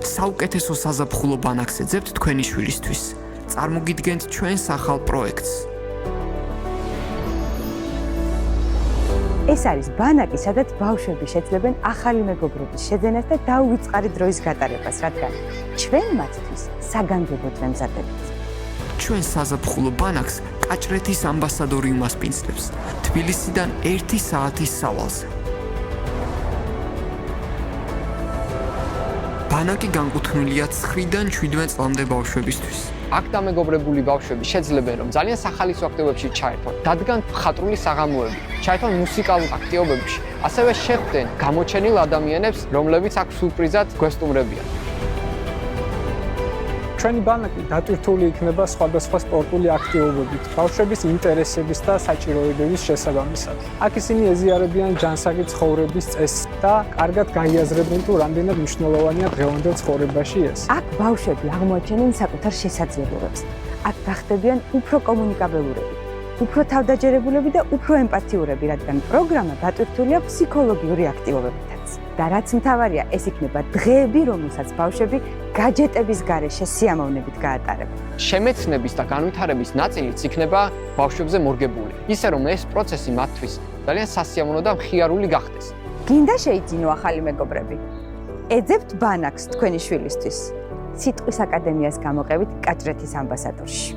საუკეთესო საზაფხულო ბანაკს ეძებთ თქვენი შვილისთვის. წარმოგიდგენთ ჩვენს ახალ პროექტს. ეს არის ბანაკი, სადაც ბავშვები შეძლებენ ახალი მეგობრობის შეძენას და დაუვიწყარი დროის გატარებას, რადგან ჩვენ მათთვის საგანგებოდ ვემზადებთ. ჩვენ საზაფხულო ბანაკს კაჭრეთის ამბასადორი უმასპინძლებს. თბილისიდან 1 საათის სავალზე. ბანაკი განკუთვნილია 9-დან 17 წლამდე ბავშვებისთვის. აქ დამეგობრებული ბავშვები შეძლებენ, რომ ძალიან სახალისო აქტივობებში ჩაერთონ, დადგან მხატვრული საღამოები, ჩაერთონ მუსიკალურ აქტივობებში, ასევე შეხვდნენ გამოჩენილ ადამიანებს, რომლებიც აქ სურპრიზად გვესტუმრებიან. ჩვენი ბანაკი დატვირთული იქნება სხვადასხვა სპორტული აქტივობებით, ბავშვების ინტერესების და საჭიროებების შესაბამისად. აქ ისინი ეზიარებიან ჯანსაღი ცხოვრების წესს და კარგად გაიაზრებენ, თუ რამდენად მნიშვნელოვანია დღევანდელ ცხოვრებაში ეს. აქ ბავშვები აღმოაჩენენ საკუთარ შესაძლებლობებს. აქ გახდებიან უფრო კომუნიკაბელურები, უფრო თავდაჯერებულები და უფრო ემპათიურები, რადგან პროგრამა დატვირთულია ფსიქოლოგიური აქტივობებითაც. და რაც მთავარია, ეს იქნება დღეები, რომელსაც ბავშვები გაჯეტების გარეშე სიამოვნებით გაატარებენ. შემეცნების და განვითარების ნაწილიც იქნება ბავშვებზე მორგებული, ისე რომ ეს პროცესი მათთვის ძალიან სასიამოვნო და მხიარული გახდეს. გინდა შეიძინო ახალი მეგობრები? ეძებთ ბანაკს თქვენი შვილისთვის. სიტყვის აკადემიას გამოყევით კაჭრეთის ამბასადორში.